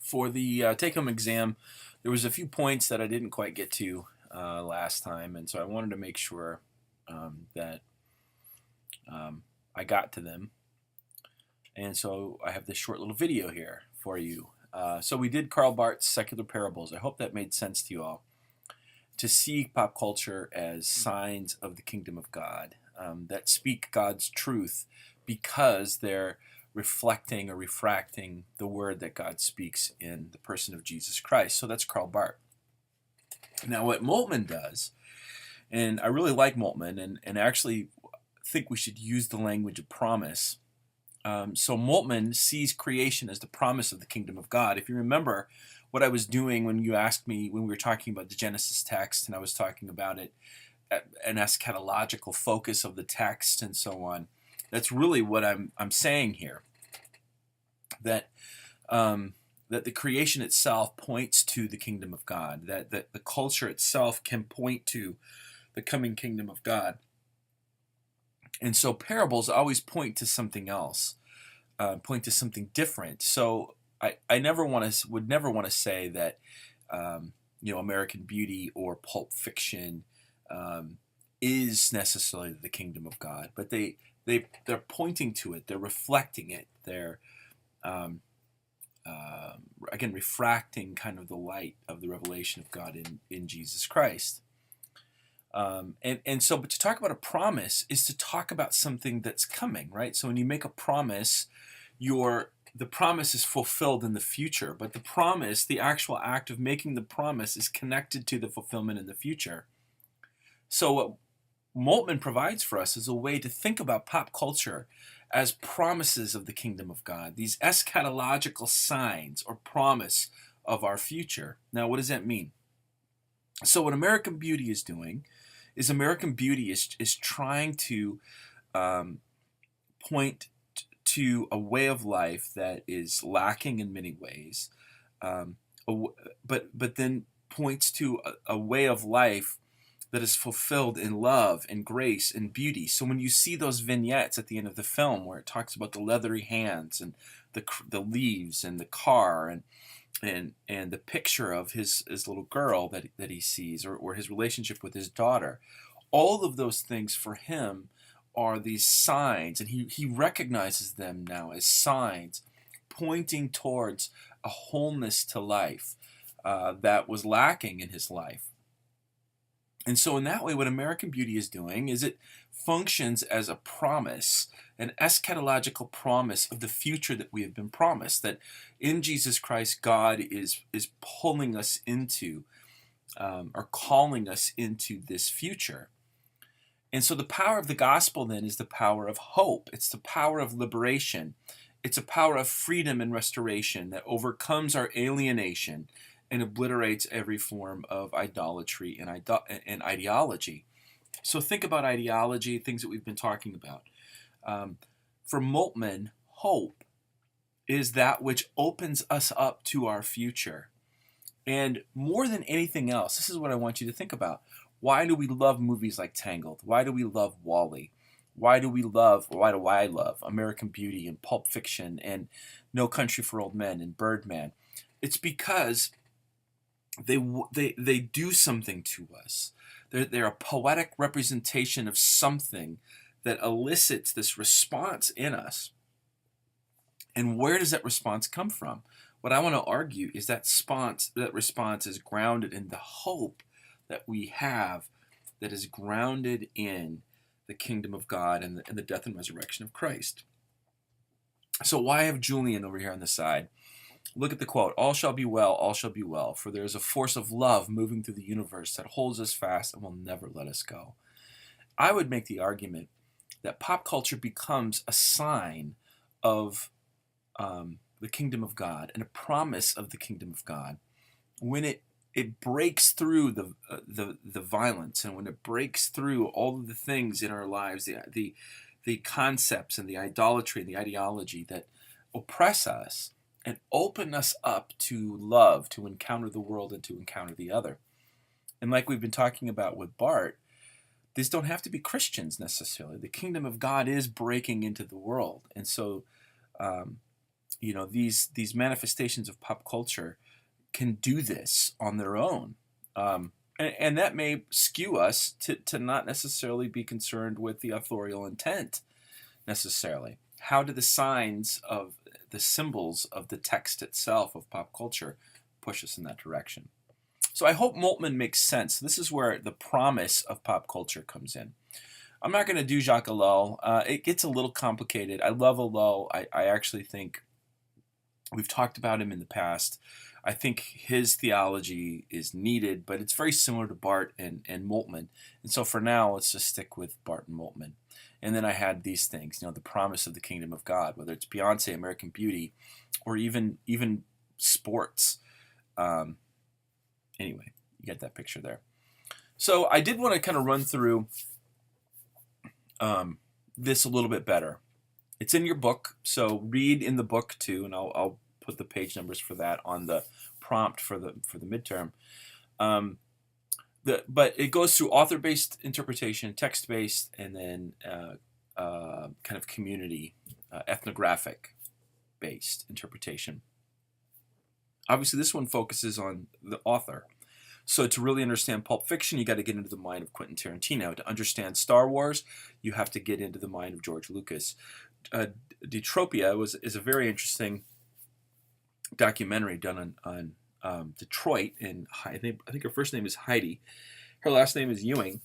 For the take-home exam, there was a few points that I didn't quite get to last time, and so I wanted to make sure that I got to them. And so I have this short little video here for you. So we did Karl Barth's Secular Parables. I hope that made sense to you all. To see pop culture as signs of the kingdom of God that speak God's truth because they're reflecting or refracting the word that God speaks in the person of Jesus Christ. So that's Karl Barth. Now what Moltmann does, and I really like Moltmann and actually think we should use the language of promise. So Moltmann sees creation as the promise of the kingdom of God. If you remember what I was doing when you asked me, when we were talking about the Genesis text, and I was talking about it, an eschatological focus of the text and so on, that's really what I'm saying here. That that the creation itself points to the kingdom of God, that the culture itself can point to the coming kingdom of God. And so parables always point to something else, point to something different. So I would never want to say that American Beauty or Pulp Fiction is necessarily the kingdom of God, but they're pointing to it, they're reflecting it, they're again refracting kind of the light of the revelation of God in Jesus Christ. But to talk about a promise is to talk about something that's coming, right? So when you make a promise, the promise is fulfilled in the future, but the promise, the actual act of making the promise, is connected to the fulfillment in the future. So what Moltmann provides for us is a way to think about pop culture as promises of the kingdom of God, these eschatological signs or promise of our future. Now, what does that mean? So what American Beauty is doing is American Beauty is trying to point to a way of life that is lacking in many ways, but then points to a way of life that is fulfilled in love and grace and beauty. So when you see those vignettes at the end of the film where it talks about the leathery hands and the leaves and the car and the picture of his little girl that he sees, or his relationship with his daughter, all of those things for him are these signs, and he recognizes them now as signs pointing towards a wholeness to life that was lacking in his life. And so in that way, what American Beauty is doing is it functions as a promise, an eschatological promise of the future that we have been promised, that in Jesus Christ, God is pulling us into or calling us into this future. And so the power of the gospel then is the power of hope. It's the power of liberation. It's a power of freedom and restoration that overcomes our alienation and obliterates every form of idolatry and ideology. So think about ideology, things that we've been talking about. For Moltmann, hope is that which opens us up to our future. And more than anything else, this is what I want you to think about. Why do we love movies like Tangled? Why do we love WALL-E? Why do I love American Beauty and Pulp Fiction and No Country for Old Men and Birdman? It's because they do something to us. They're a poetic representation of something that elicits this response in us. And where does that response come from? What I want to argue is that response is grounded in the hope that we have, that is grounded in the kingdom of God and the death and resurrection of Christ. So why have Julian over here on the side? Look at the quote, all shall be well, for there is a force of love moving through the universe that holds us fast and will never let us go. I would make the argument that pop culture becomes a sign of the kingdom of God and a promise of the kingdom of God when it breaks through the violence, and when it breaks through all of the things in our lives, the concepts and the idolatry and the ideology that oppress us, and open us up to love, to encounter the world and to encounter the other. And like we've been talking about with Barth, these don't have to be Christians necessarily. The kingdom of God is breaking into the world. And so these manifestations of pop culture can do this on their own. And that may skew us to not necessarily be concerned with the authorial intent necessarily. How do the signs of the symbols of the text itself of pop culture push us in that direction? So I hope Moltmann makes sense. This is where the promise of pop culture comes in. I'm not going to do Jacques Ellul. It gets a little complicated. I love Ellul. I actually think we've talked about him in the past. I think his theology is needed, but it's very similar to Barth and Moltmann. And so for now, let's just stick with Barth and Moltmann. And then I had these things, the promise of the kingdom of God, whether it's Beyonce, American Beauty, or even sports. Anyway, you get that picture there. So I did want to kind of run through this a little bit better. It's in your book, so read in the book too, and I'll put the page numbers for that on the prompt for the midterm. But it goes through author-based interpretation, text-based, and then kind of community, ethnographic-based interpretation. Obviously, this one focuses on the author. So to really understand Pulp Fiction, you got to get into the mind of Quentin Tarantino. To understand Star Wars, you have to get into the mind of George Lucas. Detropia is a very interesting documentary done on Detroit, and I think her first name is Heidi. Her last name is Ewing.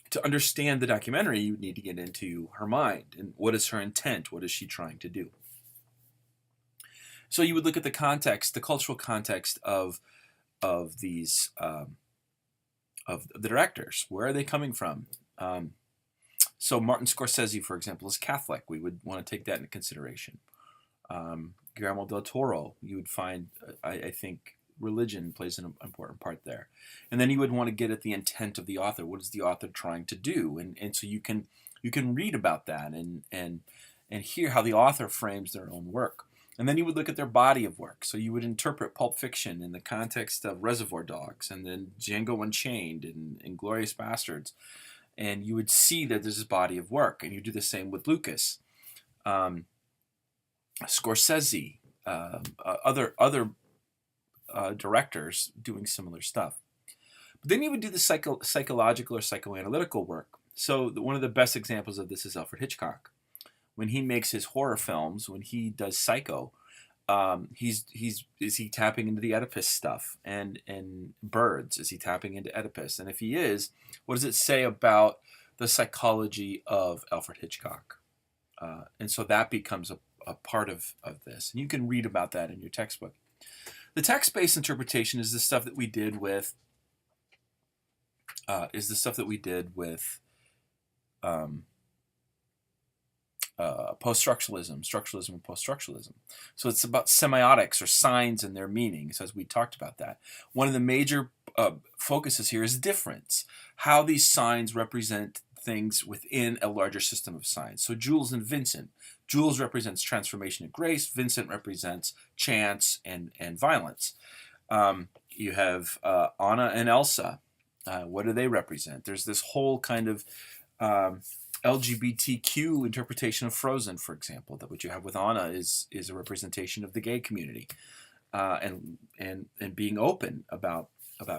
To understand the documentary, you need to get into her mind and what is her intent, what is she trying to do. So you would look at the context, the cultural context of these of the directors. Where are they coming from? So Martin Scorsese, for example, is Catholic. We would want to take that into consideration. Guillermo del Toro, you would find, I think, religion plays an important part there. And then you would want to get at the intent of the author. What is the author trying to do? And so you can read about that and hear how the author frames their own work. And then you would look at their body of work. So you would interpret Pulp Fiction in the context of Reservoir Dogs, and then Django Unchained and Inglourious Bastards. And you would see that there's this body of work. And you do the same with Lucas. Scorsese, other directors doing similar stuff. But then you would do the psychological or psychoanalytical work. So one of the best examples of this is Alfred Hitchcock. When he makes his horror films, when he does Psycho, is he tapping into the Oedipus stuff and Birds? Is he tapping into Oedipus? And if he is, what does it say about the psychology of Alfred Hitchcock? And so that becomes a part of this. And you can read about that in your textbook. The text-based interpretation is the stuff that we did with post-structuralism, structuralism, and post-structuralism. So it's about semiotics or signs and their meanings, as we talked about that. One of the major focuses here is difference, how these signs represent things within a larger system of signs. So Jules and Vincent. Jules represents transformation and grace. Vincent represents chance and violence. You have Anna and Elsa. What do they represent? There's this whole kind of LGBTQ interpretation of Frozen, for example. That what you have with Anna is a representation of the gay community, and being open about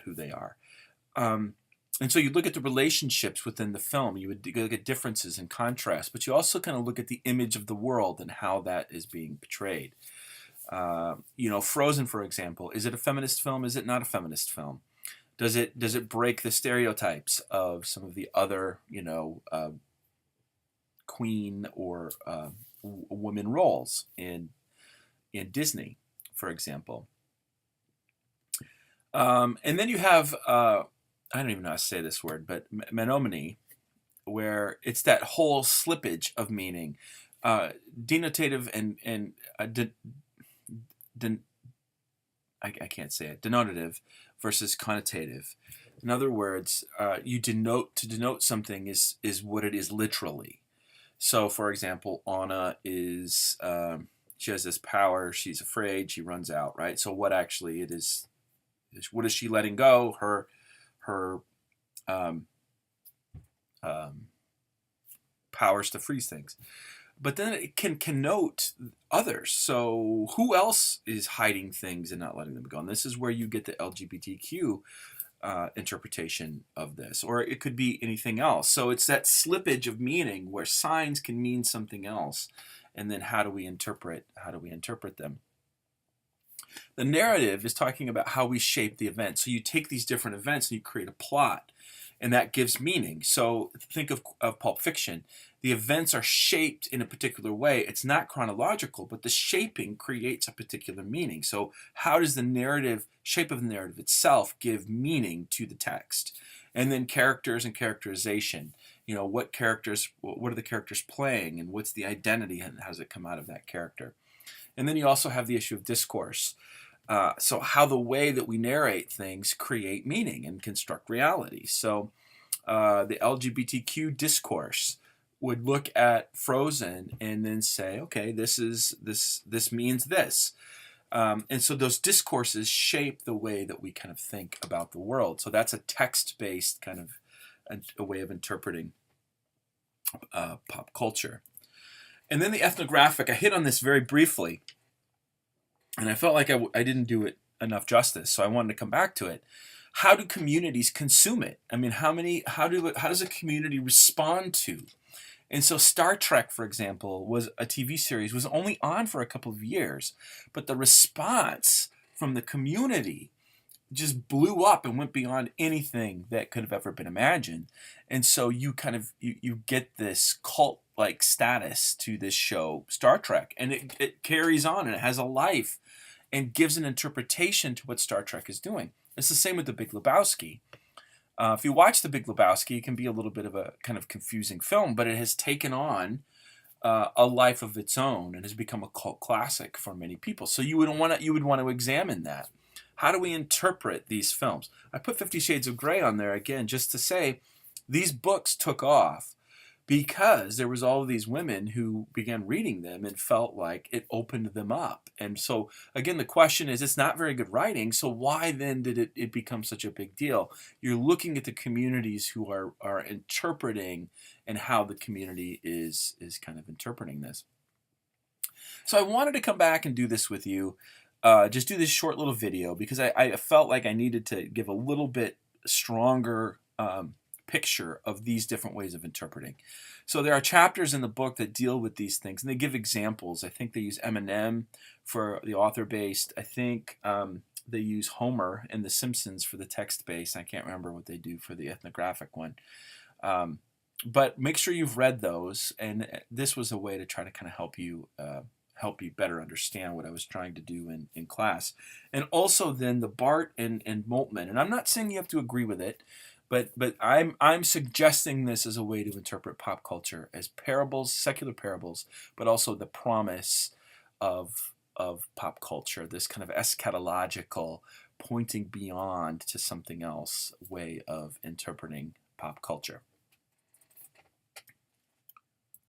who they are. And so you look at the relationships within the film. You would look at differences and contrasts, but you also kind of look at the image of the world and how that is being portrayed. Frozen, for example, is it a feminist film? Is it not a feminist film? Does it break the stereotypes of some of the other, queen or women roles in Disney, for example? And then you have I don't even know how to say this word, but menomony, where it's that whole slippage of meaning, denotative and I can't say it, denotative versus connotative. In other words, to denote something is what it is literally. So, for example, Anna is she has this power. She's afraid. She runs out. Right. So, what actually it is what is she letting go? Her powers to freeze things. but then it can connote others. So who else is hiding things and not letting them go? And this is where you get the LGBTQ interpretation of this, or it could be anything else. So it's that slippage of meaning where signs can mean something else, and then how do we interpret them? The narrative is talking about how we shape the event. So you take these different events and you create a plot, and that gives meaning. So think of Pulp Fiction. The events are shaped in a particular way. It's not chronological, but the shaping creates a particular meaning. So how does the narrative, shape of the narrative itself, give meaning to the text? And then characters and characterization. What are the characters playing, and what's the identity, and how does it come out of that character? And then you also have the issue of discourse. So how the way that we narrate things create meaning and construct reality. So the LGBTQ discourse would look at Frozen and then say, okay, this means this. And so those discourses shape the way that we kind of think about the world. So that's a text-based kind of a way of interpreting pop culture. And then the ethnographic, I hit on this very briefly, and I felt like I didn't do it enough justice, so I wanted to come back to it. How do communities consume it? I mean, how does a community respond to? And so Star Trek, for example, was a TV series, was only on for a couple of years, but the response from the community just blew up and went beyond anything that could have ever been imagined. And so you get this cult-like status to this show, Star Trek, and it carries on, and it has a life and gives an interpretation to what Star Trek is doing. It's the same with The Big Lebowski. If you watch The Big Lebowski, it can be a little bit of a kind of confusing film, but it has taken on a life of its own and has become a cult classic for many people. So you would want to examine that. How do we interpret these films? I put 50 Shades of Grey on there again just to say these books took off because there was all of these women who began reading them and felt like it opened them up. And so, again, the question is, it's not very good writing, so why then did it become such a big deal? You're looking at the communities who are interpreting and how the community is kind of interpreting this. So I wanted to come back and do this with you. Just do this short little video because I felt like I needed to give a little bit stronger picture of these different ways of interpreting. So there are chapters in the book that deal with these things, and they give examples. I think they use Eminem for the author-based. I think they use Homer and The Simpsons for the text-based. I can't remember what they do for the ethnographic one. But make sure you've read those, and this was a way to try to kind of help you better understand what I was trying to do in class. And also then the Bart and Moltmann, and I'm not saying you have to agree with it, but I'm suggesting this as a way to interpret pop culture as parables, secular parables, but also the promise of pop culture, this kind of eschatological, pointing beyond to something else way of interpreting pop culture.